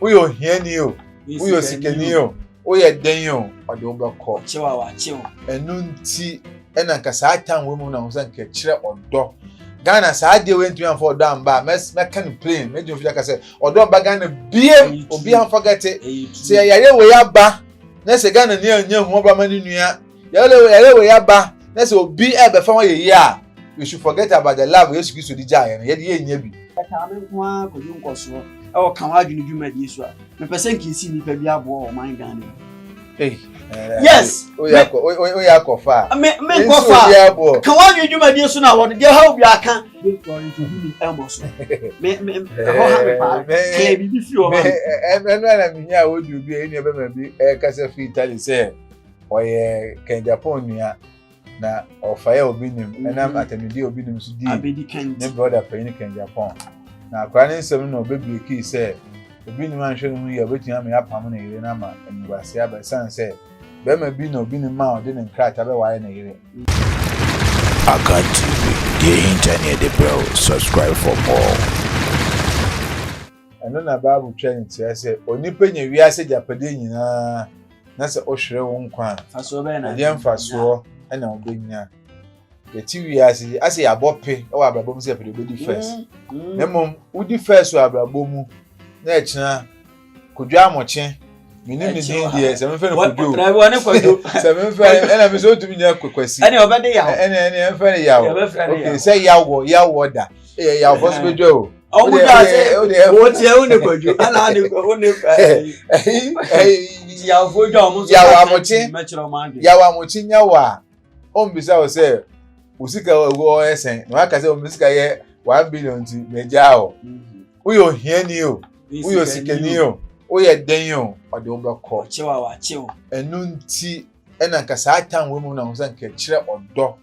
Uyo hieni o. Uyo sikeni o. Uyo den o. Ode obekọ. Chewa wa chewa. Enu nti ena nka saa tan we mu na ho san ka kire odo. Ghana saa de we ntumi amfo odo amba. Meka no plane. Mejo fi aka say odo amba Ghana bie obi am forget it. Say yare we aba. Na say Ghana ni anya hu oba mani nua. Yare we aba. Na say obi ebe fa wa ye a. You should forget about the love Yesu Kristo di ja ye ye nya bi. Aka me kwa ko ju nkoso. E o kan wa dwunu dwuma di so a. Me pese nkisi ni pa bi abo o man Ghana. Hey. Yes. Oya kofa. Me kofa. Kan wa dwuma di so na wo de ha obi aka. Me ho ha me pa. Clay bi fi o man. Enu na mi nya wo du bi eni ebe ma bi kasa fi Italy say oye Ken Japan nua na ofaya obinim enam atamidi obinim su di abedi Ken ne brother pay Ken Japan na kwani nsem no bebi ki say obinim anhwe no ya betua me apam na yire na ma enwase aba san say be ma bi no obinim ma ode ne nkrata be waye na yire Akan TV, the internet the bro, subscribe for more. Eno na Bible training say onipa nya wiase japade nyina na say ohwere wo nkwa faso be na ye mfaso na obenya yeti wiase ase yabope e wa abrabom se pede bodi first nemom udi first wa abrabomu na echina kodwa amoche minim ni din die se menfe no kodwo drive ne kodwo se menfe na me so tumi nya kwakwasi ene obede yawo ene menfe ne yawo okay say yawo da yawo boss bedwo o mu da se o tie o ne kodwo ala ne o ne yawo fojo o mu so yawo amoche nyawa ombisa o say usika wo esen no aka say ombisa ye 1 billion ti meja o uyo hieni o uyo sikeni o uyo den o ode obekọ chewa wa chewa enu nti ena nka saa tan we mu na ho san ka kire odo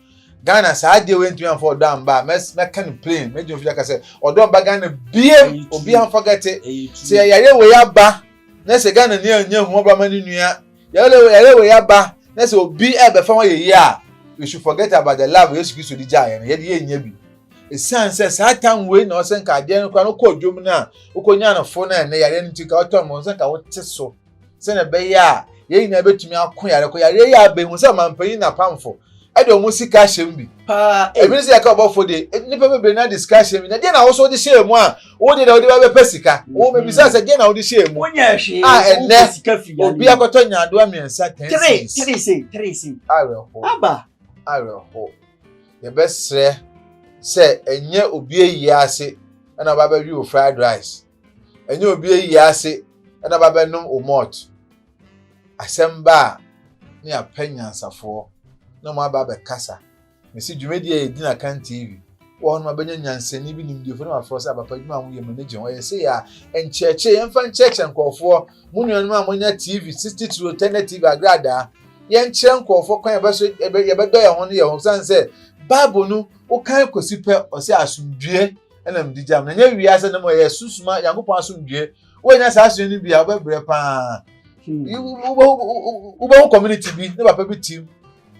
Ghana saa de we ntumi amfo odo amba meka no plane mejo fi aka say odo amba Ghana bie obi am forget it say yare we aba na say Ghana ni anya hu oba mani nua yare we aba na say obi ebe fa wa ye a you should forget about the love Yesu Kristo di ja ye nya bi esan say saa tan we na o sen ka de no kwa no ko dwom na ukonya na fo na yare nti ka otom mo sen ka wote so se na be ya ye na betumi akọ yare ko yare ya be hu se mampanyi na pamfo ade o mu sika hyem bi pa ebi se ka obofo de nipa be na discussion bi na de na wo so de share mu a wo de ba be sika wo me bi se de na wo de share mu wonya hwe ene sika fi obi akoto nya ado amiensa 3 areho ye besre se enye obi eyi ase na ba wi o fried rice enye obi eyi ase na ba num omot asemba ni apanya safo no ma ba kasa mesi dwumedi e di na kan TV wo no abanya nyansani bi nimdi fo na afro sa papa dwuma wo ye manager wo ye se ya encheche yemfa ncheche nkofo munuanu a monya TV 62 10 TV agrada ye nche nkofo kwan ye bedo ye ho ne ye ho san se Bible no o kan kosi pe o se asundue na mdijam na nya wiase na mo ye susuma Yankopon asundue wo nya sa asu ni bia wo bebre pa ubo community bi ne papa bi team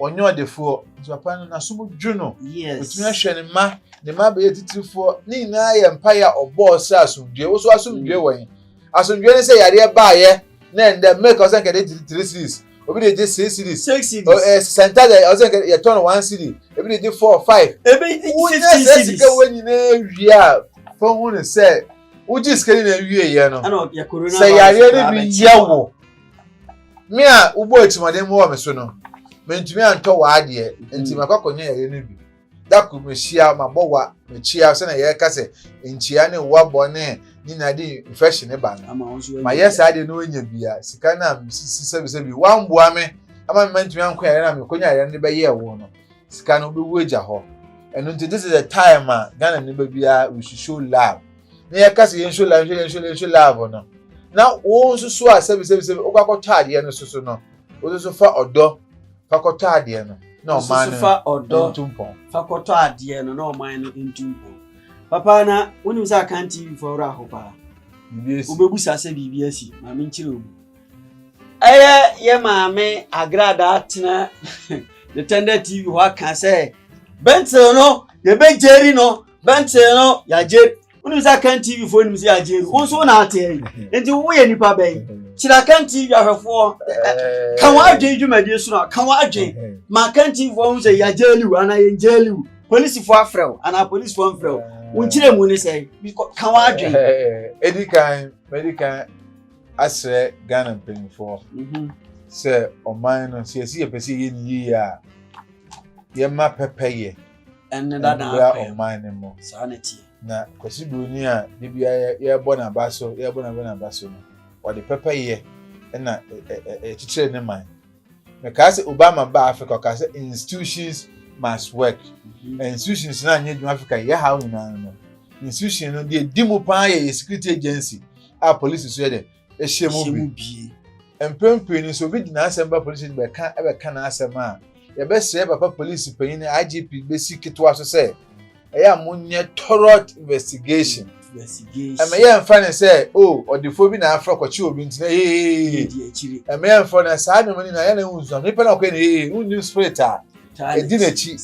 onyo defo papa no na sumu dwuno otumi ahwe ne ma be titifo ni na ye mpa ya obo se asundue wo so asundue wen asundue ne se yare ba ye na ende make us get 3 series obi dey 6 series center dey us get ye turn 1 series obi dey 4 5 ebe dey 50 series ka weni na wia fo hu ne se uji skeli na wie ye no ana ya corona se yare ne bi yawo me a ugbo etimade mo wo me so no mentumi anto wa ade enti makwakonye yare ne bi daku mehia mabowa mechia se na ye ka se enchia ne wabo ne ni na di infection ne ba no ma yes ade no nya bia sika na sise bi wamboa me ama mentumi anko yare na me konya yare ne be ye wo no sika no be weja ho eno nti this is the time Ghana ne be bia we should show love ne ye ka se yen show love no na wo nsusu a sebe okwakoto ade no susu no wo so fa odo fakoto ade no no man fa odo fakoto ade no no man no ntumpo papa na woni usa kan TV for ra ho pa ubebusa se bibia si ma me nchire obu ye maame agrada atena the tender TV ho aka se bentel no ye be jeri no bentel no ya je Unu za kan TV phone mi say ajeru. Won so na ate. Enti wo ye nipa ben. Chira kan TV ahwefo. Kan wa adwen dwumade so na kan wa adwen. Ma kan TV phone say ya jelu ana ye jelu. Police for afrew ana police for afrew. Won chire mu ni say kan wa adwen. Edikan medical asre Ghana penfo. Say oman no say ye pese ye ni ya. Ye ma pepeye. And that na oman mo. Sanity. Na kwasi broni a bibia ye bo na baso ye bo na baso no o de pepper ye na chichire ne man me ka se Obama ba Africa ka se institutions must work institutions na anye dwuma Africa ye how na no institution no de dimu pa ye security agency a police so ye de ehye bi empempe ni so bi di na assemble police be ka na asema ye be se papa police panyin IGP be sikitwa so se eya munye thorough investigation. Emeya mfa say oh odifo bi na afro kwachi obi ntina emeya mfa na saa no mani na ya na hunzo me pe na kwa na unyu spirit a edi na chi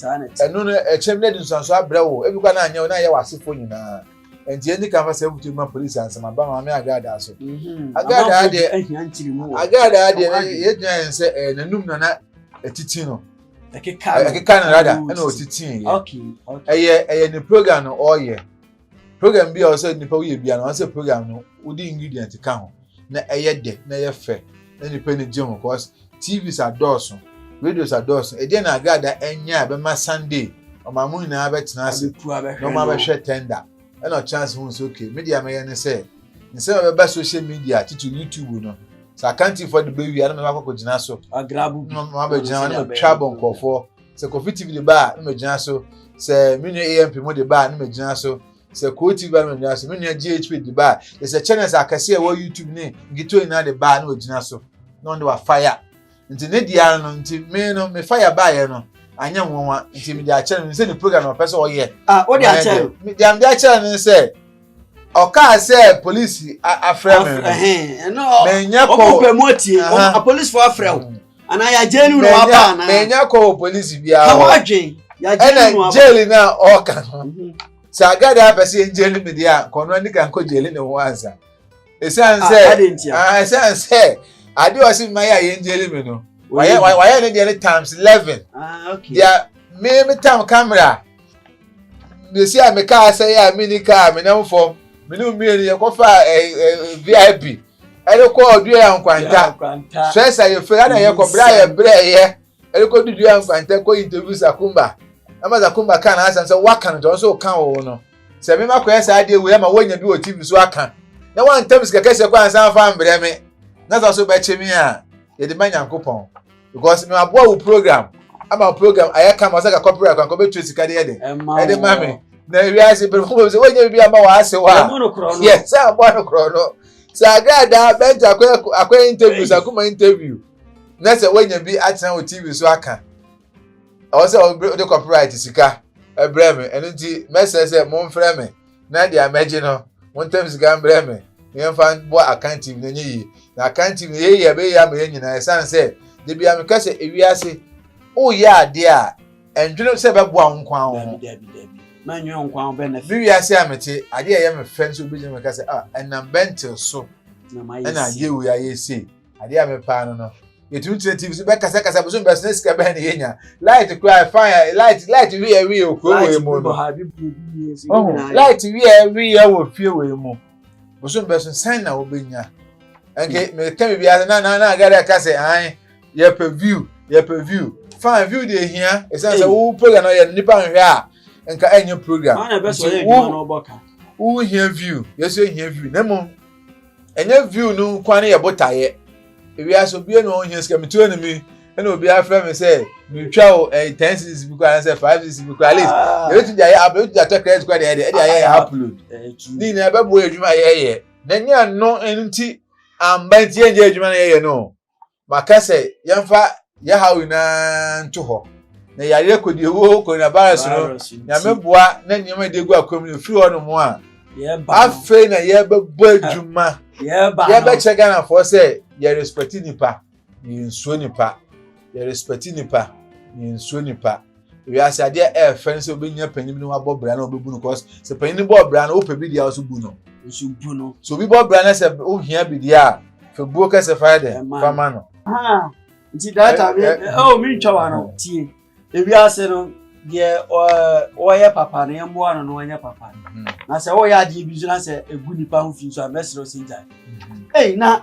eno no echem na di nsanso abrewo ebi kwa na anya na ya wasefo nyina enti endi kan fa say butu ma police ansama ba ma me agada so agada ade ye gyan say nanum na etiti no Ekeka na rada na otitin ye eye ni program no oye program bi o say nipa we bia na say program no udi ingredient ka ho na eye de na ye fe na nipa ni gym because TVs are doors radios are doors e dey na agada enya be ma Sunday o ma mu na abetina ase no ma be hwe tender e no chance hu so okay media me ye ne say be ba social media titu YouTube no so accounting for the baby I don't know what gina so agrabu no ba gina na trouble nkofo se Kofi TV the bar no gina so se menu AMP mo the bar no gina so se Ko TV no gina so menu GHP the bar there's a channels akase e wo YouTube ni ngito ina the bar no gina so no dey fire nti ne dia no nti me no me fire bar ye no anya nwonwa nti me dia channel me say the program no person o ye o dia channel me dia channel ni say Oka say police afrem no menya ko promote a police for afrem ana ya jelu no apa na menya ko police bia how adwen ya jelu no apa jeli na oka sa gada apese jeli media kono ni kan ko jeli ne ho ansa esan say ade o si maya ye jeli me no why ne dey times 11 okay dia me time camera they say me car say ya mini car me na form minu mieni ye kofa VIP ele ko odu ya nkwanta stressa ye fe na ye ko bra ye ye ele ko dudu ya nkwanta ko interview Sakumba ama Sakumba kan asa say wakan to so kan wo no se me makoye sa ade we ma wonya bi o TV so akan na wan tamis keke se ko ansa fa mbre me na so be chemi a ye de manyankopon because me abo wo program ama program ayaka ma saka copyright kan ko be trace ka de ye de mame na wiase be ko se wonya bi ama wa ase wa yes sa bono krono sa gada benta akwa interview Sakuma interview na se wonya bi atena o TV so aka o se o de copyright sika ebreme enunti message say mo mfrɛ me na dia meje no mo ntem sika mbreme yen fan bo account na nyi na account na ye be ya me nyina esan say de bia me kase ewiase o ya ade a endwene se be bo ankwan ho manyo nkwan benefit bi wiase amete ade ye me fence obi je me kase enam bentil so na ye wi aye say ade a me pa no yetu TV be kasa bo so be business ka be na yenya light cry fire light we okro we mu no light we wo fie we mu bo so be so sign na obenya enke me ka me bia na agara kase an ye per view fine view dey here e say wo program na ye nipa nhwe a enka enye program na be so ye dwuma na oboka wo here view yes you here view na mo enye view no kwan ye botaye ewi aso bie no ohia sika metu enemy na obi afra me say me twa o 10 cc bi kwa say 5 cc bi kwa at least you to dey abetu dey talk credit kwa dey upload ni na be bo adwuma ye na nya no enti amba ntie nje adwuma na ye no maka say yemfa ya hawi na nto ho na yare kodi wo ko na virus no ya meboa na nyema de gu akom no free ono mo a afa na ye be bo adwuma ye be chega na for say ye respect nipa ni nsuo nipa ye respect nipa ni nsuo nipa we are said there friends will be near penny no about brand or buno cause the penny board brand open be the house buno. So we bought brand as a here be the for book as a Friday famano. Ah, that oh me chawano tie. If you are saying deɛ ɔyɛ papa na yɛmboa no no ɔnyɛ papa na sɛ ɔyɛ adeɛ bi so na sɛ egu nipa ho fi so a mɛsrɛ o sɛ na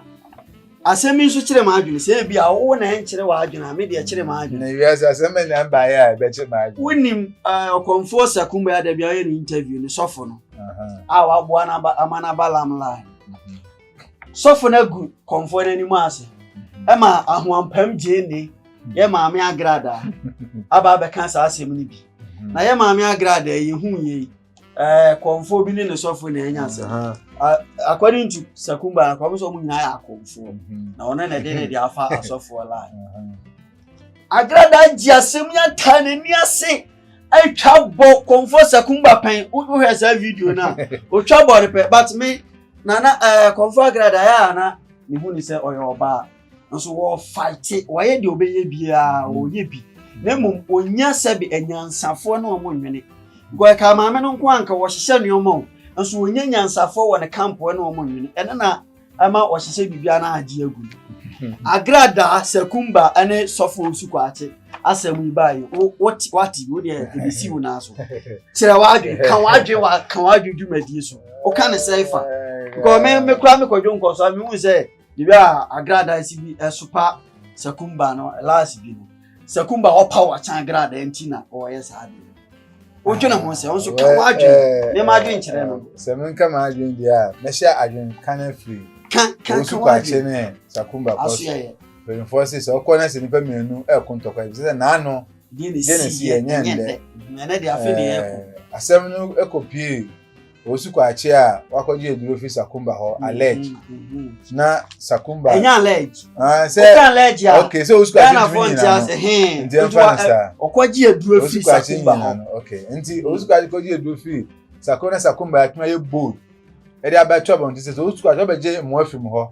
asɛm yi nso kyerɛ ma adwene sɛ bi a wo na nkyerɛ wa adwene a me deɛ kyerɛ ma adwene na wiase asɛm na mba ya be kyerɛ ma adwene wonim ɔkɔmfo Sakumba ya da bi ɔyɛ ne interview ne sɔfo no a waboa na amana balam line sɔfo na gu kɔmfo na anim ase ɛma ahoampam gye ne ye maame agrada aba be kan sa asem ni bi na ye maame agrada ye hu ye konfo bi ni ne sofo na enya se according to Sakumba na so mu nyina ya konfo na ona na de de afa asofo la agrada ji asem ya ta ne ni ase ai twa bo konfo Sakumba pen wo hwe sa video na o twa bo re but me na konfo agrada ya na ni hu ni se oyo ba nso wo fight wo ye de obeye bia o ye bi na mum onya sabi enyansafo na omo nwene go ka maame no nko anka wo hyehye nuomo nso onya nyansafo wo ne camp na omo nwene ene na ama wo hyehye bibia na age agu agrada Sakumba ane sofo nsuko ate asem ibaye what wo de ebisi wo na so kire wa adwe kan wa adwe dwumadi so o ka ne seifa go me kura me kodwo nko so me hu se Dibia agrada sibi esupa Sakumba no last bi no Sakumba opa wa chan agrada entina o yes ade o twena ho se onso ka wa adwen me ma adwen nkire no se men ka ma adwen dia me hia adwen kan free kan so kwa chene Sakumba boss very forces o kona se nipa menu e kontokwa bi se na no Genesis enye na de afi ne e asem no ekopie Osuko achi a wakoji eduro fi Sakumba ho allege na Sakumba enya allege say allege ya okay so osuko achi na font ya say okoji eduro fi Sakumba ho okay nti osuko achi koji eduro fi Sakumba atuma ye bold e dey abatwa bon ti say osuko achi obeje mo afim ho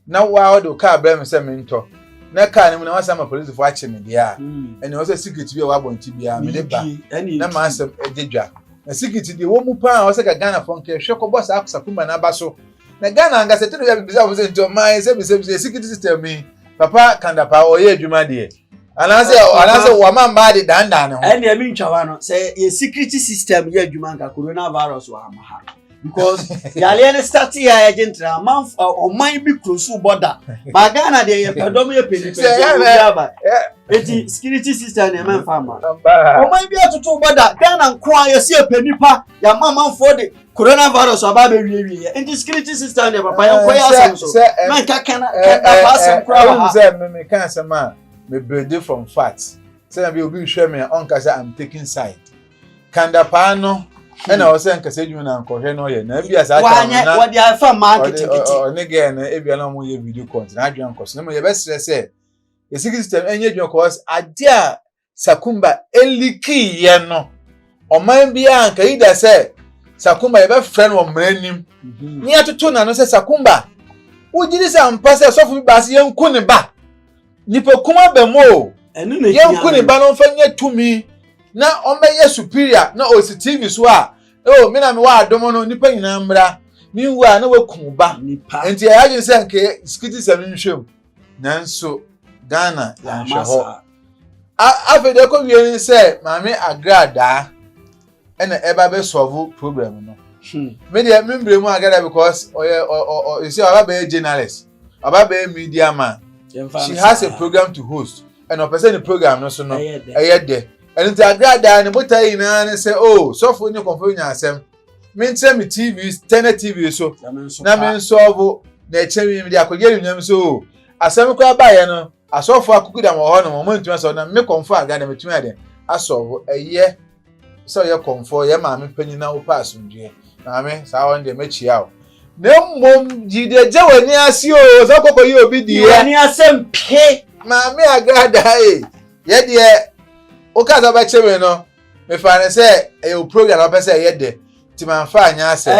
na wa odo ka brem se mento na ka ni na wasa ma police fo achi me dia ene o say secret bi wa bon ti bia me de ba na ma asem ejedwa na sikiti di wo mu pa o se ka Ghana fon ke hwe ko boss Sakumba na baso na Ghana anga se tinu ya bibisa wo se nto mai se bi sikiti system mi papa kanda pa o ye adwuma de anase wa mamba de dandan ho ene ya mi ntwawa no se ye security system ye adwuma nka coronavirus wa amaha because yale ne start ya agentra man o man bi cross border ba Ghana de ye pedom ye penipe ya ba eti security system na man farmer o man bi atutu border Ghana nko ya se penipa ya man for the coronavirus aba be wie enti security system na papa ya ko ya asem so man ka pass kra ha say me kan sama me brede from facts say na bi obi hwe me on ka say I'm taking side kanda pa no ena o se nkase dwuma na nkohwe no ye na bia sa ta na wodi afa marketing ne ge na ebia na mo ye video content na adwan nkoso na mo ye be stress e system enye dwuma cause adia Sakumba eliki ye no o man bia nka ida se Sakumba ye be friend wo mranim ni atoto na no se Sakumba ujiri se ampa se sofu bi ba se yenku ne ba nipa kuma ba mo enu na yenku ne ba no fa nya tumi na omeye superior na OCTV so a me na me wa adomo no nipa nyina mra mi wa na waku ba enti ya agin se nke security seven nhwem nanso Ghana ya hwe ho afede ko wie ni se maame agrada ena eba be solve problem no me dey membre mu agrada because you see aba be journalist aba be media man she has a program to host and a person the program no so no eyede and the agrada ne botai na ne say oh so for ni confirm nya asem me ntre me TV Tene TV so na me solve na echemi me dey akogere nyam so asem ko abaye no asofo akukuda mo ho no mo ntuma so na me confirm agrada me tuma de asolve eye so ye confirm ye ma me panyina wo pass ndue na me sa won de mechia o na mom jide jewani asi o so kokko yi obi di ye ni asem pe ma me agrada ye de o ka za ba chewe no me fa ne se e o program o pese ye de ti man fa anya ase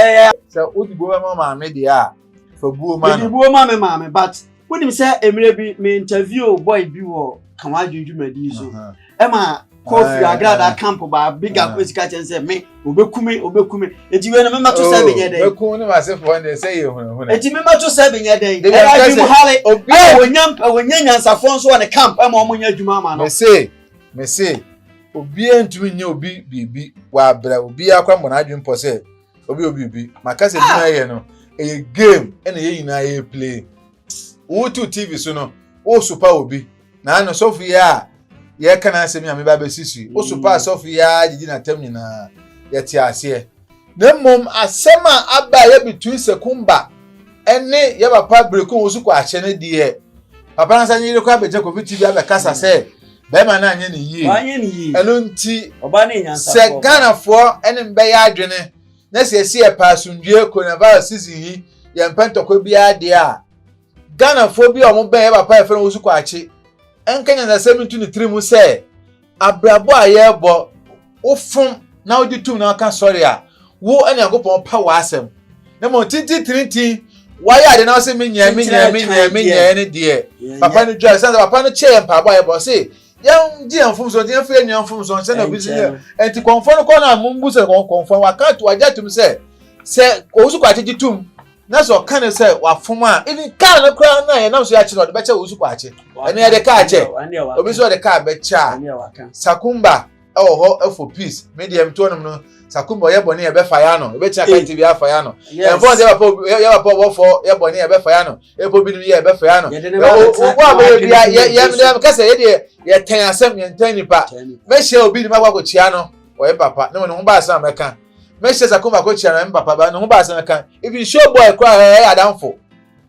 se o di go ma me de a fa buo ma no buo ma me but wonim se emire bi me interview boy bi wo kan adwudwumadi so e ma Kofi agrada camp ba bigger kwesi ka chen say me obekume eti we na mema to 7 ye dey beku ni ma se for dey say you hu eti mema to 7 ye dey e ra bi mu hale obi wonya nyansafo nso on camp e ma omunya adwuma ama no me say obi entumi nya obi bibi wa bra obi akwa mbona adwun po say obi maka se dina ye no e game e na ye yina ye play wo to TV so no o super obi na no Sofia ye kana asemi ame ba besisi o super Sofia gigi na tem nyina ye ti ase na mom asema aba ye between Sekumba ene ye papa breku wo su kwa ache ne de papa na sanye ile kwa beje ko TV abe kasa se be ma na anye ne yi eno nti oba na nyansa se Ghana fo ene mbe ya adwene na se esi e pasundue coronavirus season yi ye mpentokwa bia de a Ghana fo bi o mo ben ye papa e fere wo su kwa ache enkanya na 73 mu se abrabo aye bo ofum na odi tum na aka sorry a wo ene agopon pa wa asem na mo tinti why ade na se menya ne de papa no dwa se papa no che mpa bo aye bo se yan di anfum so di anfum enu anfum so se na bi se enti konfo no ko na mumbu se konfo wa ka to aja tum se o su kwa ache tum na so kan se wa fom a even car na kra na ye na so ya che no de be che o su kwa ache ene ye de ka ache obi so de ka be cha Sakumba ho for peace medium to no Sakumba ye boni e be fa ya no e be cha kan TV afa ya no e fo de papa wo fo ye boni e be fa ya no e po bi ye be fa ya no o wa bo ye ka se ye de ye ten asem ye ten nipa me she obi ni ma kwa ko chia no o ye papa no no ba asem meka me she Sakumba ko chia no papa ba no ba asem meka if show boy kwa adamfo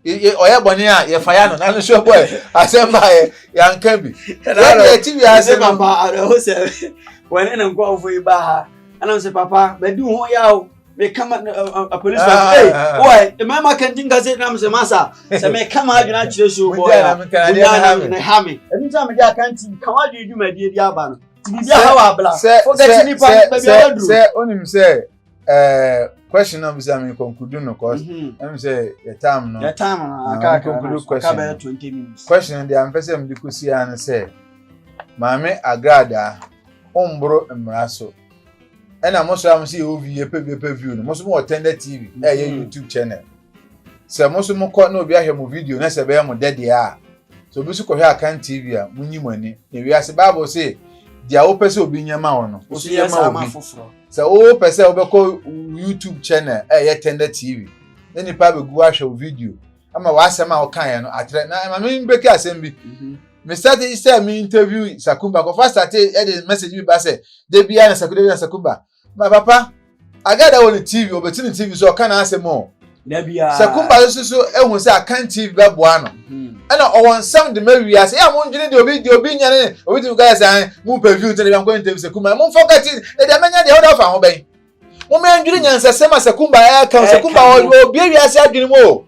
oye boni a ye fa ya no na show boy asem ba ya nkan bi ye TV asem papa aro se when na nko ofo iba ha ana se papa be du ho ya o me kama a police hey boy the mama can think as na se masa se me kama aduna kire show boy na hami anytime me dia kan tin kan wa du ma die dia aba no ti bia ha wa bla forget ni pa be bia wadru se onim se question na bisa me conclude no cause am say your time aka conclude question ka 20 minutes question dey am pese me dikusi an say maame agrada ombro mraso ena mo so am say ovi pay view no mo so mo attend TV YouTube channel se mo so mo ko na obi ahwe mo video na se be mo dede a so bi so ko hwe akan TV a munyi mani na wi ase bible say dia wo pese obi nyama wo no wo so nyama obi se o pese obeko YouTube channel attend TV na nipa be gu ahwe video ama wa asema o kan ya no atre na ma me mbeki asem bi me started say me interview Sakumba ko first started the message me ba say de bia na Sakumba my papa agada on TV obetini TV so kan asem o de bia Sakumba so ehun say akan TV be boa no ana o won sound me wi ase ya mo ndwene de obi nyane obi tu ga say mu perfume te de am ko interview Sakumba mo forget de menya de oda fa ho ben mo me ndwene nyansa sema Sakumba ya kan Sakumba obi wi ase adwene mo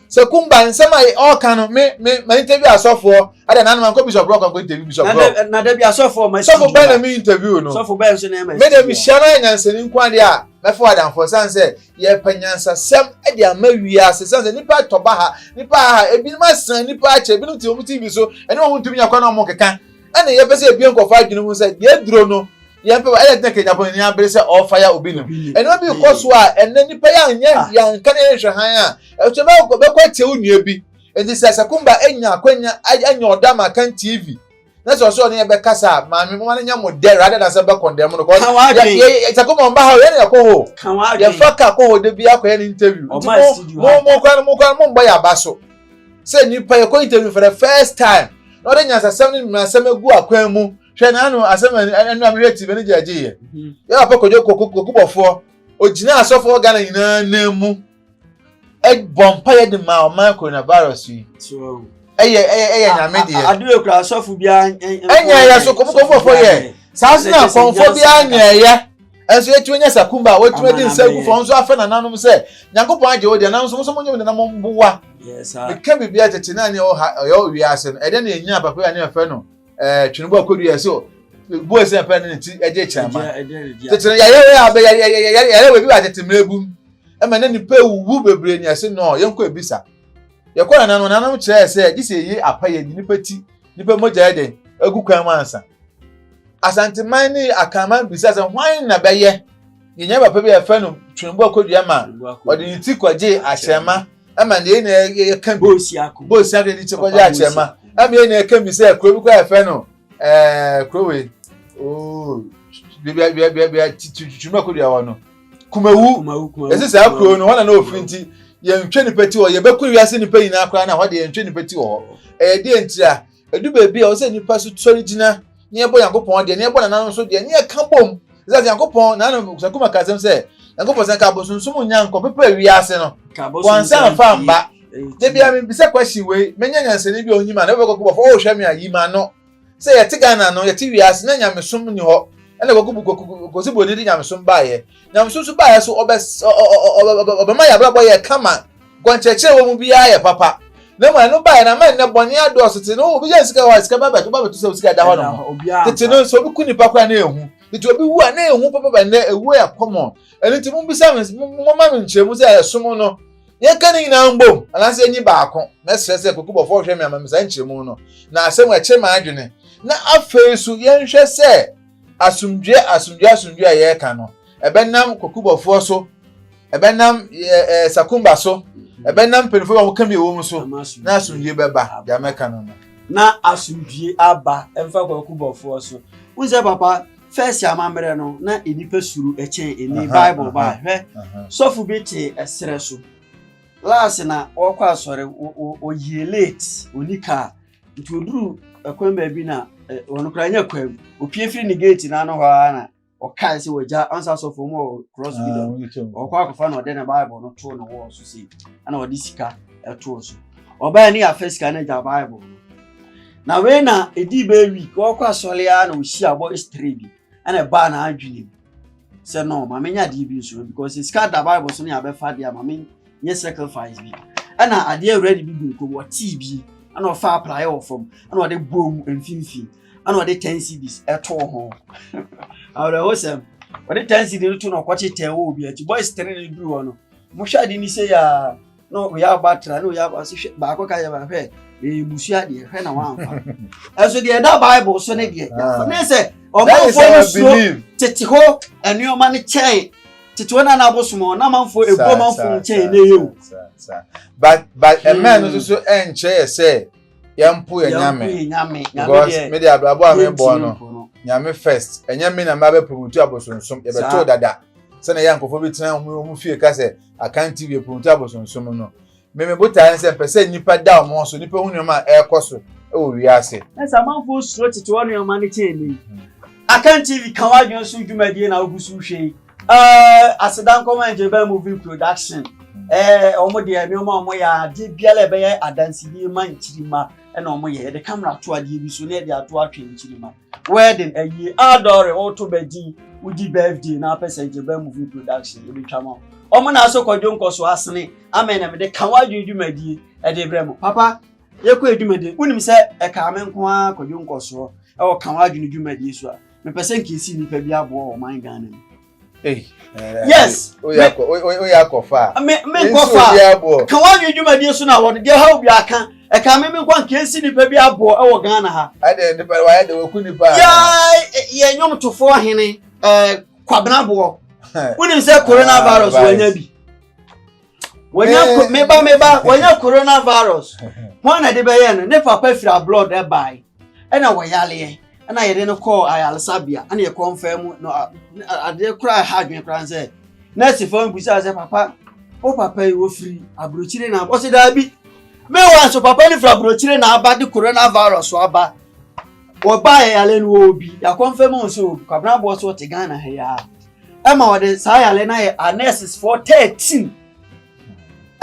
Sakumba nsema all kan me interview asofo ada na man ko bishop rock ko interview bishop rock na da bi asofo ma sofo ben na me interview no sofo ben so na me de bi shara nyansani nkwade a me for adam for sanse ye panyansa sem e de amawi ase sanse nipa toba ha nipa ha ebi ma san nipa ache ebi no ti omu TV so ene wo ntumi yakwa na mo keka ene ye pese ebi enko fa adwene mu se ye duro no ye pe ele de kenya po ni abere se all fire obi no ene obi ko so a ene nipa ya nya ya nka na hwe han a e to be kwa tie unua bi enti se Sakumba enya akwanya anya odama kan TV na so ne be kasa ma me mo nya model rather than say be condemn no ko Sakumba mba ha ye na ko ho ye faka ko ho de bi akwa ni interview mo kwa mba ya baso se nipa ye ko interview for the first time no de nya sasem ni asem egu akwan mu hwe na anu asem anu amreti be ni jaje ye ya pa kojo kokubofo ogina asofo Ghana nyina na mu bompa ye de ma o man coronavirus yi so nyame de adu ekura asofo bia enya ya so kokubofo ye saasi na konfo bia anya ye enso yetu nya Sakumba wetu de nsagu fo nso afa na nanom se Nyankopon age wo de na nso mo nyem de na mo mbuwa yes ah me kan bibia tete na ne o wi ase no ede na enya papa ya ne afa no twinbo akodu ya so bo se afa ne ti eje chama tete ya we bi wa tete mrebu ema na nipa wu bebre ni ase no yenko ebisa ye kora na no nanam kire se gise yi apa ye nipa ti nipa moja eden agu kwan mansa asanteman ni akaman bisa sɛ hwan na bɛyɛ yenya papa bi afa no twembo akodua ma ɔde ne ti kwaje akyerema ama ne na yɛka bosi akɔ de ti kwaje akyerema ama ne yɛka bi sɛ kuro bi kwa afa no krowe bia twembo akodua wɔ no kumawu ese sa kuro no wana na ofinti yɛntwe ne peti wɔ yɛbɛkɔ wiase ne pɛyi na akora na hɔ de yɛntwe ne peti wɔ de ntira edu baabi a wo sɛ nipa so tori gyina ne yɛbɔ Yankopɔn de ne yɛbɔ nananom so de ne yɛka bom sɛ Yankopɔn na no sakuma kasem sɛ Yankopɔn sɛ ka bosonsum nya nkɔ pepa wiase no wansan fa mba de bia me bisa question we menya nyansane bi onyima na bɛkɔ kɔ fo hwɛ me ayima no sɛ yɛte Ghana no yɛte wiase na nyamesom ni hɔ ɛna kɔ sibo ni nyamesom baayɛ nyamesom so baayɛ so obɛma yɛ abrabɔ yɛ kama gɔnkyɛkyerɛ wɔ mu biya yɛ papa na mo no baayɛ na man na bɔne adɔso te no obi yɛ sika hɔ sika baba to baba to sɛ sika da hɔ no tete no so obi kuni pa kwa na ehu tete obi wu a na ehu papa ba na ewu ya common ɛno nti mo bisa mo ma me nkyerɛmu sɛ ɛsom no yɛ ka ne nyina mbom anase enyi baako na stress kokubɔ fo hwɛ me ama me sa nkyerɛmu no na asɛm ɛkyɛ ma adwene na afei so yɛnhwɛ sɛ asumdwe a yɛka no ɛbɛnam kokubɔfoɔ so ɛbɛnam sakumba so ɛbɛnam penfo a wɔka mi wɔ mu so na asumdwe bɛba ya mɛka no na asumdwe aba ɛmfa kokubɔfoɔ so unse papa first amamre no na enipa suru ɛkyɛn eni bible ba hwɛ sofu bi te ɛsrɛ so last na ɔkɔ asɔre o ye late onika ntoduru akwan ba bi na ono kranya kwam opie firi ni gate na no hɔ na ɔkae sɛ wagya ansa sɔfo mu cross bi da ɔkɔ akɔfa na ɔde na bible no to no wɔ so sei ana ɔde sika ɛto so ɔbaa ni afa sika na gya bible no na we na edi ba week ɔkɔ asɔre a na ohia bɔ history bi ana ba na adwene sɛ no ma menya de bi so because sika da bible so ne abefa de ma me nye sacrifice bi ana ade ready bi go wɔ TV ana ɔfa apply wɔ form ana ɔde bom mfimfin ana ɔde 10 CDs ɛto ho awre hosem ɔde 10 CDs to no kɔkye tɛ wɔ bi ati boys tene bi wɔ no mo hwɛ de ni sɛ ya no we ya batra no ya ba hwɛ ba akɔ ka ya ba hwɛ musua de hwɛ na wanfa ɛso de da bible so ne de ya ne sɛ ɔmanfo so tete ho anuoma ne kyɛn tete ho na na abosomo na manfo ebo manfo kyɛn ne yewu but a man no so enche say yampo nyame because me dey abrabo a me bo no nyame first enyame na mabe promote abosonsom ye beto dada se na yankofo bi tena mu fie ka se akan TV promote abosonsom no me botan se pese nipa da mo so nipa hunu ma ekoso e wo wi ase esa manfo suro tete ho no ma ne kyɛn ni akan TV kan wadwon so dwumadie na ogusu hwe asedan comment ba movie production omo de ame omo ya de biala be ya adansidi ma nchirima na omo ye de camera to ade bi so na de ato atwe nchirima wedding ayi adore auto bedi udi birthday na person je ba movie production e bi twama omo na so kwadwo nkoso asene amen na me de kan wadwo dwumadie e de bremo papa ye ko edwumadie unim se e ka ame nko a kwadwo nkoso e o kan wadwo dwumadie so a me person kesi nipa bi abo o man Ghana yes oya kofa me kofa kan wa dwuma die so na wo de ha obi aka e ka me kwa nka si nipa bi abo e wo Ghana ha ade nipa wa ya de wo kunipa ya nyom tofo hene kwabena abo woni se coronavirus wanya bi wanya wanya coronavirus ho na de be ye no ne papa fira blood e bai e na wo yale ana yede no call ayalsabia ana ye confirm no ade kra ha dwen kra nse nurse phone busa say papa o papa yi wo free abrochire na o se da bi me wan so papa ni fra abrochire na aba de coronavirus aba wo ba yale no obi ya confirm on so kwabna bo so te Ghana ha ya ema wode sa yale na ye nurses for 13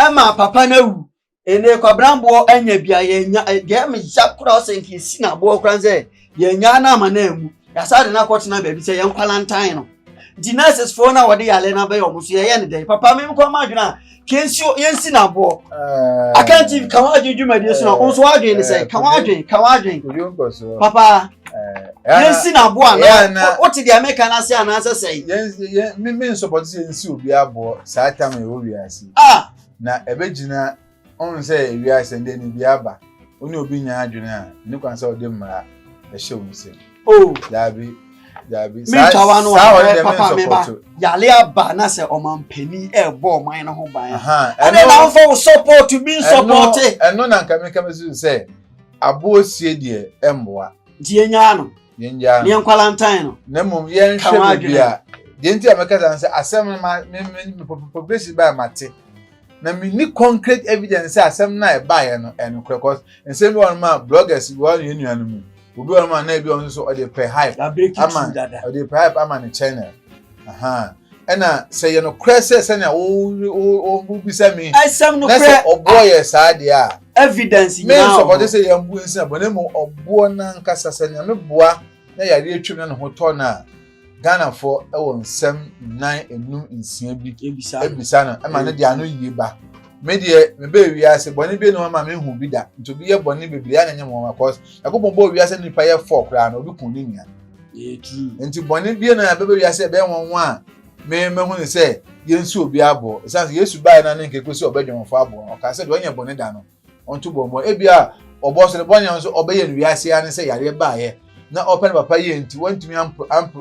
ema papa na wu ene kwabna bo anya bia ye nya de me yakura o se nki si na bo kra nse ye nya na ma na emu ya sa de na kwotena ba bi se ye Valentine no di nurses for na wode yale na ba yo muso ye ne dey papa me ko ma dwuna kensi yensi na bo akanti kan wadwen dwumadie so na onso wadwen ne se kan wadwen papa yensi na bo ana o ti di America na se ana se sei me support yensi obi abo sa time e wo wi ase na ebegina on se wi ase nde ni bi aba oni obi nya adwene a ni kwan se ode mmara e hye wo nse dabi Dabi. Me tawa no papa me ba. Yale aba na se omampani e bo man no ho ban. And then now for support to be supported. And no na nka me ka me say abo sie de emboa. Die nya no. Yenja. Ne nkwalantine no. Na mum yen hwe bia. De nti ameka san say asem ma me population ba mate. Na me ni concrete evidence say asem na e ba ye no en because ensem one ma bloggers we all you anu mu. Obi one ma na bi on so o dey pre hype. Ama o dey pre hype ama ne channel. Ena say you no cresse say na o bi say me. Asem no pre. Na oboye sa de a. Evidence now. Me support say yambu nsi abone mu obo na nkasa say na me boa na yare atwem na ho to na Ghana for e won nsem 9 enum nsia bi ebisa na e ma ne de ano yie ba me de me be wi ase bone bi no ma me hu bi da nto bi ye bone bebre ya na nya mo cause yakobon bo wi ase nipa ye 4 kra na obi kun ni nia true nti bone bi na be wi ase be won a me hu ni say ye nsu obi abo sanse Yesu bai na nke kosi obedwon fo abo o ka say de onye bone da no onto bombo e bia obo so de bone nso obeye wi ase ya ne say yare ba ye na open papa ye nti wantumi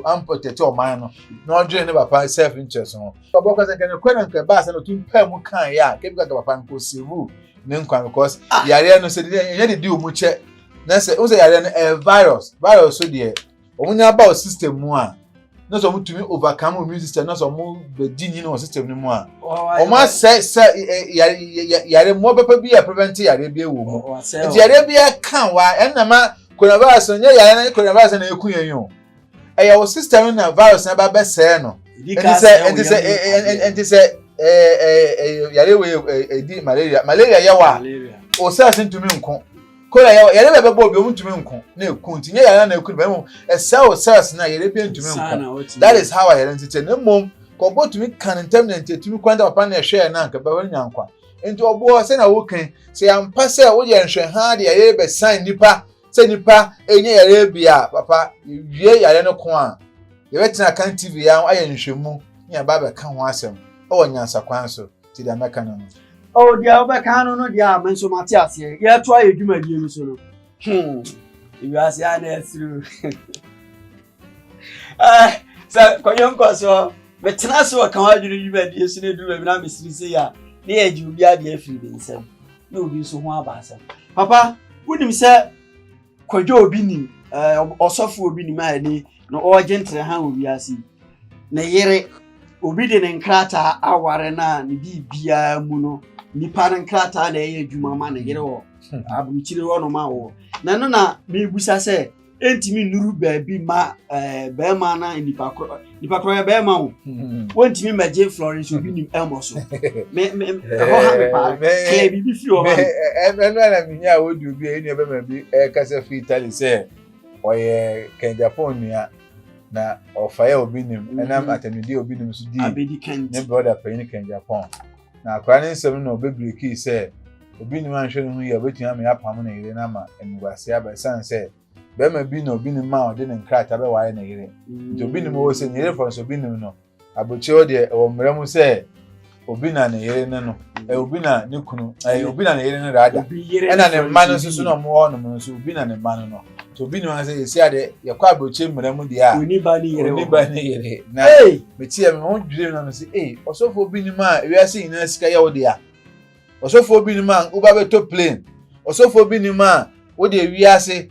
amprotect o man no na odre ne papa self interest no papa ko say kan kwena nka ba say no tun pa mu kan ya ke bi ka papa nko sevu ne nkwa because yare no say de di omu che na say o say yare no virus so de omunya ba o system mu a na so mutumi overcome immune system na so mu be di ni no system ni mu a o ma say yare mo papa bi ya prevent yare bi ewo mu yare bi ya kan wa enama coronavirus nya ya na coronavirus na eku yen yo your system na virus na ba be say no enti say yare we di malaria ya wa o say asintumi nko kola yare be bo obi ntumi nko na eku nti nya ya na eku be mo cells na yare bi ntumi nko that is how I enti na mom ko botumi kan intermittent etumi kwanda papa na ehwe na nka ba wanya nkwa enti obo say na wo kan say ampa say wo ye nhwe ha de yare be sign nipa say nipa enye yare bia papa wie yare no ko a ye betina kan TV ya aye nhwemu nya ba be kan ho asem o nyansa kwan so ti da meka no oh dia ba kan no dia menso mate ase ye to aye dwuma die no so no you ase ana through sa konyon so betina so kan wadwunu dwuma die so ne dwuma bi na mesiri se ya ne ye ji obi ade afiri be nsem na obi so ho aba asem papa wonim se kwajo obi ni osofo obi ni ma ni no o gentle ha obi asi na yere obi de ne nkrata aware na ne bibia mu no nipa ne nkrata na eye adwuma ma na yere wo abuchire wo no ma wo na no na me busa se entimi nuru ba bi ma be ma na nipa kro ya be ma wo wontimi maje Florence obi ni elmo so me ho ha me pa ke bi fi o ha no na mi nya wo du bi eni be ma bi kasa fi Italy say oye ken Japan na ofaye obi nim enam atanidi obi nim so di ne brother pay ken Japan na akwa ne nsem na obebiriki say obi nim anhwe no hu ya betua me apam na ire na ma enugase abesan say be ma bi na obi nim ma ode ne nkrata be waye na ire nti obi nim wo say ire for so obi nim no aboche ode o mremu say obi na ne ire ne no obi na ne kunu obi na ne ire ne rada ena ne ma no so no mo ho no so obi na ne ma no to obi nim say esi ade yakwa aboche mremu dia oni ba ne ire na meti ya me ho dwire na no say osofo obi nim a ewiase ina sika ya wo dia osofo obi nim a uba be to plane osofo obi nim a wo de ewiase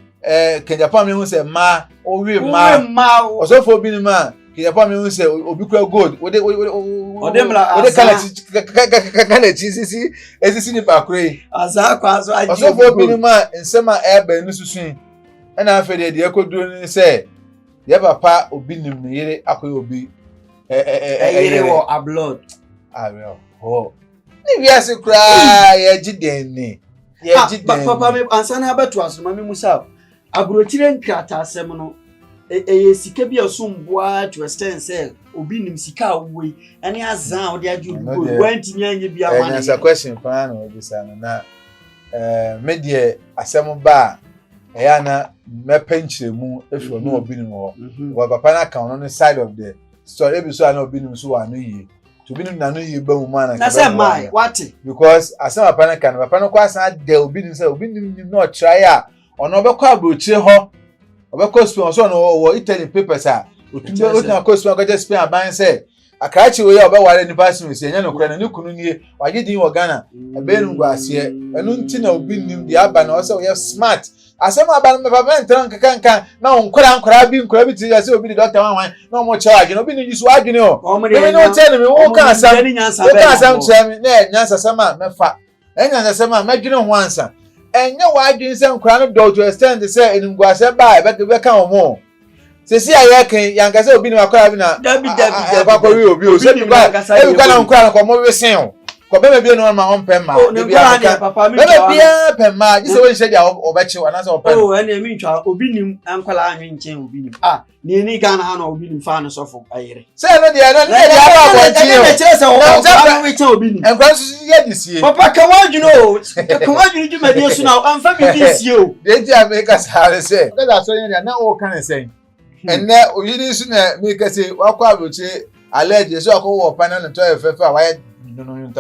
Ken Japan me hu say ma o wi ma osofo obi nim a Ken Japan me hu say obi kwa gold wo de kala chisisi esisi ni pakure aza kwa so aji osofo obi nim a nsema ebe ni susun na afede de ekoduro ni say ye papa obi nim ne yere akoy obi yere wo abroad ho ni wiase kra ye giden ni ye giden papa me ansana abeto asoma me musa agrochire nkrata asem no sika bi asomboa to extend say obi nim sika woi ene azan odi ajugo wanti nyanye bia ma na answer question pa na obi sa na media asem ba eya na mepenchire mu efiro no obi nim ho wa papa na kan no side of the story ebi so na obi nim so wa no yi to bi nim na no yi ba mu ma na say my what because asem papa na kan papa no kwasa de obi nim say obi nim no try a ono be kwa brochire ho obekọ sponsor no wo Italy papers a otumbe akosua ko just spin aban say akrachi we ya obeware ni passion se enya no kura na ni kunu nie waje din wo Ghana ebe nu guase enu nti na obi nim de aba na o say we smart asem aba no me ntran kankan na onkura bi ti ya say obi di doctor wan na mo charge na obi ni jisu adwene o me no tell me wo kan asam tell na nyansa sama mefa enya sama medwene ho ansa enya wa adwene se nkura no do to extend say enu guase ba be kan o mo sesi aye kan yanka say obi ni akora bi na dabi akwa obi o se bi ba e bi na nkura ko mo we sen ko be be no ma on pemma be bia pemma ji se won hye dia obechi wana se opem ene mi ntwa obi nim ankwala anwe nchen obi nim ni Ghana ha na obi nim fa no sofo ayere se no dia no dia ba bonchi o e chere se o we chen obi nim enkwa so ye disie papa ka wadwuno juma dia so na amfa bi disie o de ti America sare se ka so yen dia na o kan sen enne oyiri su na me ka se wakwa aboche allergy so akwo panel no to efefa wa no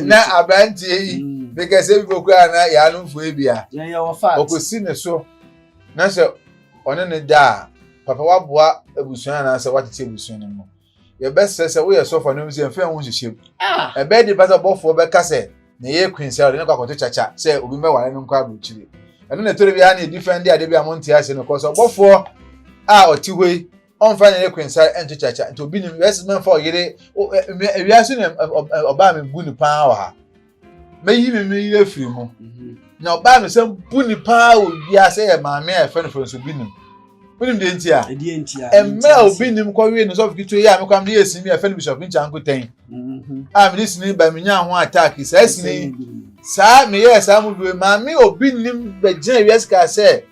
na abanti yi because e boku ana ya no fu ebia okosi ne so na se one ne da papa waboa ebusuan na se watete ebusuan no ye best se we so for no se mfa hu hihye e be di basa bofo be ka se na ye queen se ne kwakoto chacha se obi me ware no nkwa abuchire eno ne tori bia na different dia de bia monti ase no ko so bofo oti hoi on fa na ekwensa ento chacha nto bi ni yes man for yire ewiase na oba me bu ni pa wa ha meyi me yire firi mu na oba me sam bu ni pa o wiase e ma me e fe no so bi nim bunim de ntia emma obi nim ko wi no so fikitu ya me kwam de yesi mi e fe no bishop ncha nkoten me dis ni ba me nya ho attack sa sini sa me yes am du ma me obi nim be gina wiase ka say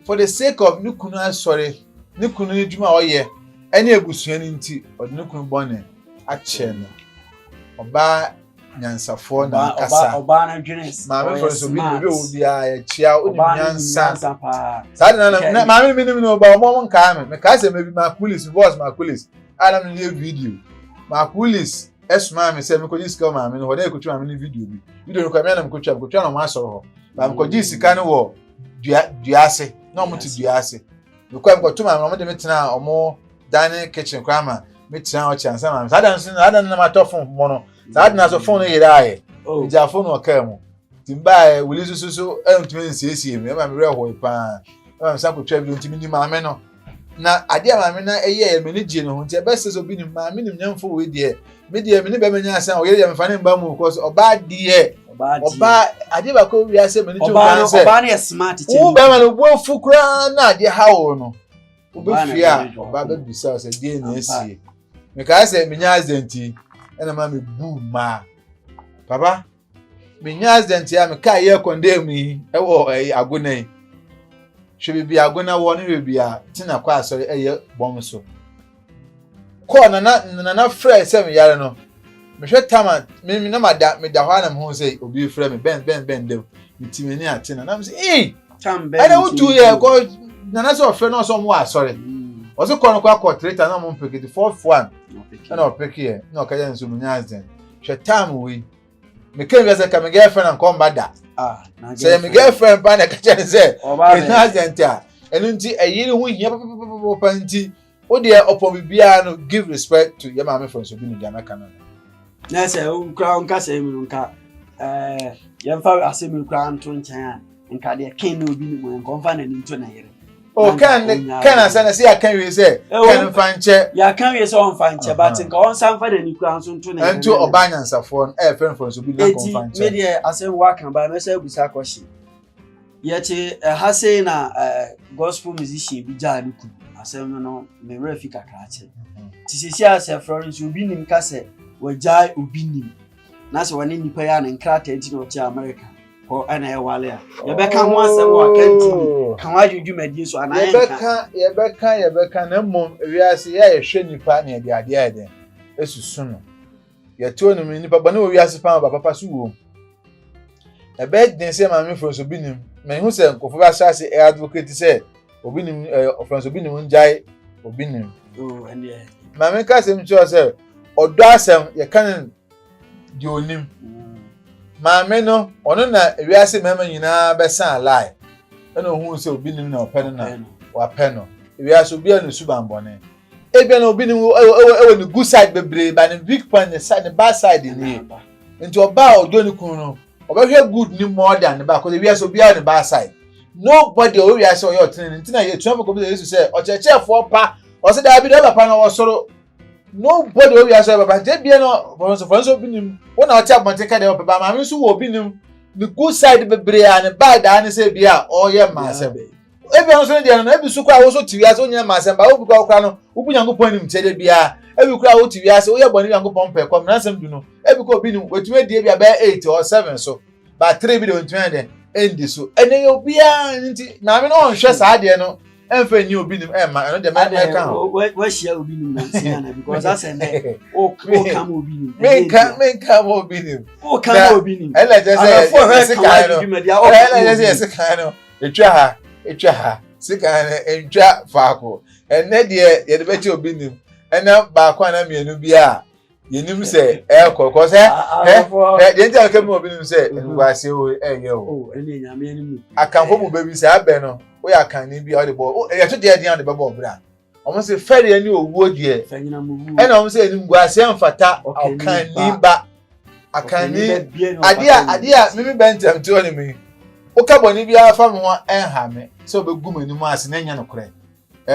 for the sake of nukunu asore ni kunu edwuma oyɛ ɛne ebusuan nti ɔde ne kunu bɔne akyɛ no ɔba nyansafo na kasa ɔba na dwene maame for so bi obi a ya chia odi nyansa saa na maame mi nim no ba ɔmo nka me ka se me bi ma police boss ma police ana me video ma police esma me se me ko disika maame no hode ekutu maame ni video no ko me na me ko twa no ma asɔre ho ba me ko disika no wo duase na ɔmo ti duase because I'm to my mom de metena omo dining kitchen kwama metena o chansa ma adan na matofon mo no sad na so phone yira aye ja phone o ka mu timba wuli susu entumi nsiesie me ma me reho pa ma sa ko twa bi ntimi ni ma me no na ade ma me na eye me ni gye no ho nti best so bi ni ma me ni nyamfo we de me de me ni be menya asan o ye me fa ne mba mu because oba de oba ade ba ko wi ase me ni ju kan se oba na smart ti o ba ma no bo fukura na ade hawo no obi fia oba be bisa se de na esi me ka se me nya azenti ena ma me bu ma papa me nya azenti ya me ka ye condemn yi e wo agona yi hwe bi agona wo ne bi a tina kwa asori eye bom so ko na frɛ se me yare no me hwɛ tama me na mada me da hɔ na me ho sɛ obi frɛ me ben dem me timeni atena na me sɛ tambe ana utu ye ko na so frɛ no so mo asɔre o so ko no kwa traitor na mo mpeke the fourth one na o peke ye na o ka ya nso munya azen hwɛ tam we me kan bi sɛ ka me girlfriend an kom bada sɛ me girlfriend pa na ka kyɛ sɛ na azen ta enu nti ayiri hu hia papa nti o de opon bibia no give respect to your mama friends obi no dia na kana na se ukra nka se mi nka yemfa asemi ukra nto nkyɛn a nka de ken na obi no nkomfa na ni nto na yere o kan asa na se akan wi se kan mfa nkyɛ ya kan wi se on fa nkyɛ but nka on sanfa na ni ukra nto na yere nto oba nyansafo friends obi no nkomfa nkyɛ me de asem wa kan ba me se busa kwashi yɛte ha sei na gospel musician bi gya no ku asem no me refi kakra kyɛ ti sisi ase Florence obi nim ka se wajai obi nim na se wani nipa ya na nkrata enti no tia America ko ana e wale a ye beka ho asem wa kanti kan wa dwumadi so ana ye beka na mom wiase ya hwe nipa na de ade ade esusu no ye to no nipa bana wiase pa papa so wo e be den se ma me Florence obi nim me hu se nkofo ba sase e advocate se obi nim Florence obi nim njai obi nim and yeah ma me ka se mcho se odo asem ye kan di onim ma me no ono na wiase mema nyina be san lie eno hu se obi nim na open na wa pen no we are so be on suban bone ebia na obi ni e the good side bebre ba the big point the side the bad side ni nti oba odo ni kun no obehwe good ni more than the back because we are so be on the bad side nobody we are so your tin na ye tuan ko be Jesus say o chechefo pa o se da bi do papa na wo soro nobody we are so papa je bia no for so bi nim wona o tia bonte ka de papa ma mi so wo bi nim the good side bebre and bad and say bia o ye masem ebi on so dey no ebi so kwa wo so tiwiase onya masem ba obi kwa no obu nyankopon nim chede bia ebi kwa wo tiwiase wo ye boni nyankopon pe kom na nsem du no ebi ko bi nim wetume die bia ba 8 or 7 so ba 3 bi de wetume de endi so ene yo bia nti na me no hwe saa de no emfa ni obi nim ma no de me kan we share obi nim na nsia because I say o come obi nim me kan obi nim o come obi nim ela je say sika no ela je say sika no etwa ha sika no entwa faako ene de ye de beti obi nim ena ba kwa na mienu bia yenim se kokko se de ntia ka mi obi nim se ngwase o eye o ene nyame enimu akanfo mu baby se abe no we akan ni bia o de bo e to de de be bo bra omo se fere ani owuo de fanyina mu ena omo se enim ngwase amfata akan ni ba akan ni adia mimi bentem to ni mi o ka boni bia fa me ho enha me se obegu mani mu ase na nya no kure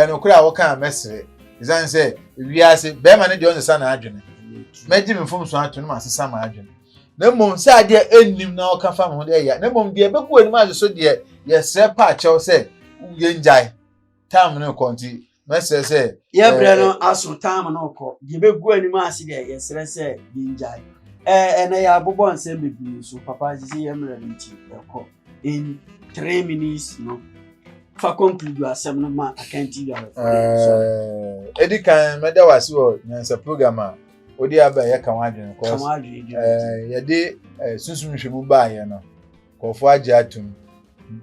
no kure a wo kan mesere izan se wiase be ma ne de on sa na adwene meji me fom so ato no asesa ma adwene na mom se ade ennim na o ka fa me ho de ya na mom de beku ani ma so de ye sre pa chew se ye njai tam no konti mesere se ye bre no aso tam no ko de begu ani ma ase de ye sre se ye njai na ya bobo nsem bebi so papa ji ye mra nti ko in 3 minutes no fa conclude asem no ma akanti ya edi kan meda wasi o nyansa program a odi aba ye kan wadwen ko ye de sunsun hwemu ba ye no ko fo age atum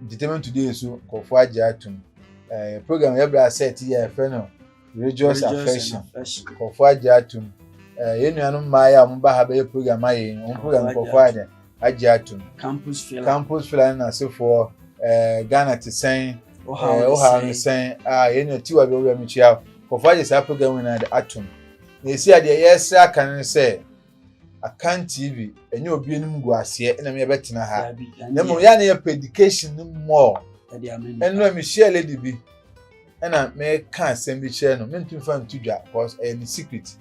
determine today so ko fo age atum program ye bra set ye fe no religious affection ko fo age atum ye nuanu ma ya mo ba ha ba ye program aye on program ko fo age atum campus filan na so for Ghana to say o say ye no tiwa be we mi chia ko fo age sa program na the atum na si ade yes aka say akan TV enye obi enim guase na me betena ha na mo ya na education more eno mi share lady bi na me kan asem bi share no me ntum fa ntudwa because any secret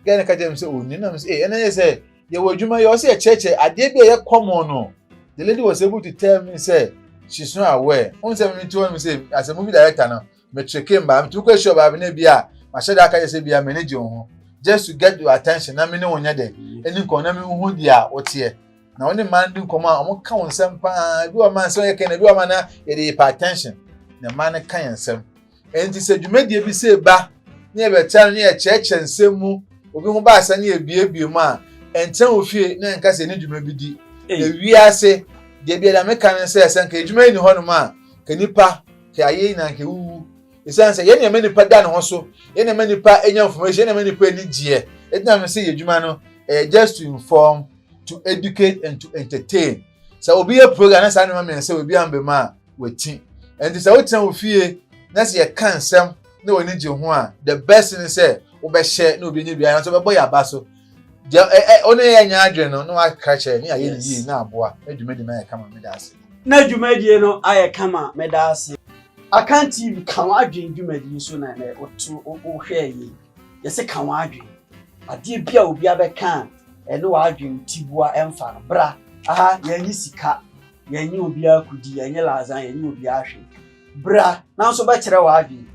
gana ka dem say oni na me say na ye say ye wodwuma ye say cheche ade bi ye common no the lady was able to tell me say she's not aware on say me to me say as a movie director no me check him ba me to question ba na bia ma share aka say bia manage ho just to get your attention na me ne wonya de eni ko na me hu dia otie na woni man din ko ma omo ka won sem pa bi o man so ye ken bi o man na ye dey pay attention na man kan yansem enti se dwumadie bi se ba ne ye betan ne ye cheche nsem mu obi hu ba asa ne ye biebie mu a enten ofie na nka se ne dwuma bi di na wiase de bi da me kan se esen ka dwuma ni ho no ma ka nipa ka aye na ka wu isan se ye ne me nipa da ne ho so ye ne me nipa enya information ye ne me nipa ni gie etina me se ye dwuma no just to inform, to educate and to entertain. So obi a program na sa no me say obi ambe ma wetin and this what time ofie na say kan sem na woni je ho a the best thing say wo be share na obi ni bia so be boy aba so one ye nya adwen no wa ka che ni aye ni na aboa adwumadi na ye kama me da ase na adwumadi no aye kama me da ase akan TV kan adwen adwumadi so na otu o hwe yi ye se kan adwen ade bia obi abeka eno wa adwen tibua emfa no bra aha yanyi sika yanyi obi akudi yanyi lazan yanyi obi ahwe bra na so ba kire wa adwen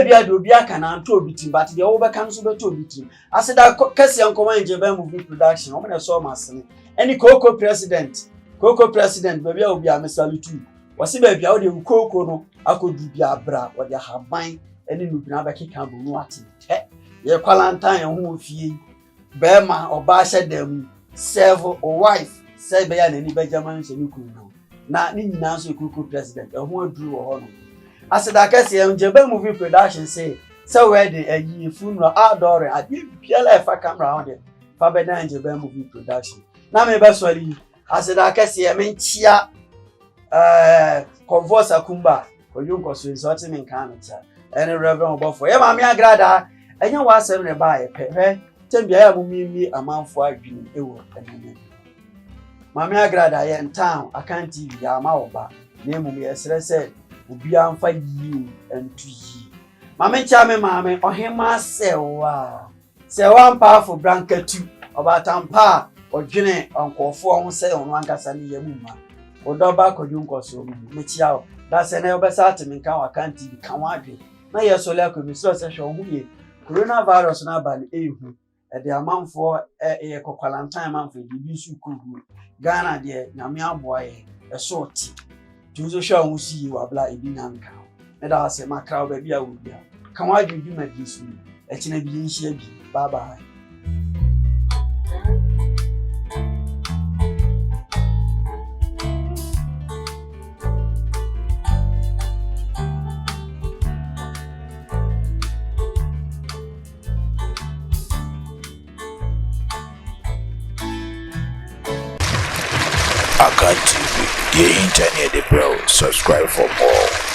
bia de obi aka na nto obi tim but de wo beka no so be to obi tim aseda kase yankoma nje ba movie production o me na so masene any Coco president ba bia obi amesali tu wasi ba bia wo de Coco no akodu bia bra wo de haban ene no bina ba keka bo no ate ye kwalantan ye ho fie be ma oba hyedam serve o wife say be ya na ni Benjamin Shenikuru no na ni nyina so Coco president e ho aduru wo ho no aseda kase nje ba movie production say wedding ayi funeral outdoor adi biala fa camera on de fa be na nje ba movie production na me ba sori aseda kase me nchia converse akumba oyunko so insult me kan cha ene Reverend Obofo ye maame agrada enya wa asem ne ba ye pehwe tembia ya mumimi amanfo adwini ewo enene maame agrada ye ntan akan TV ya ma oba na emum ye sere se obi amfa yi entu yi maame ncha me maame ohema sewa mpafo brankatu obatampa odwene onkofo ho se ono ankasa ne yamuma odoba kodwu nkoso mu mechia o da se na obesa atmenka wa kan TV kan wadwe na ye so le komiso se hwe ho ye coronavirus na ba ne ehu e de amanfo e kokwalantan amanfo bi su kugu Ghana de nyame aboa ye e so ti tuzo hwe ho si wa bla ebi nyanka e da se makra ba bia wo bia kan wadwe bi ma di su e china bi nhia bi bye bye. Akan TV, the internet, bro. Subscribe for more.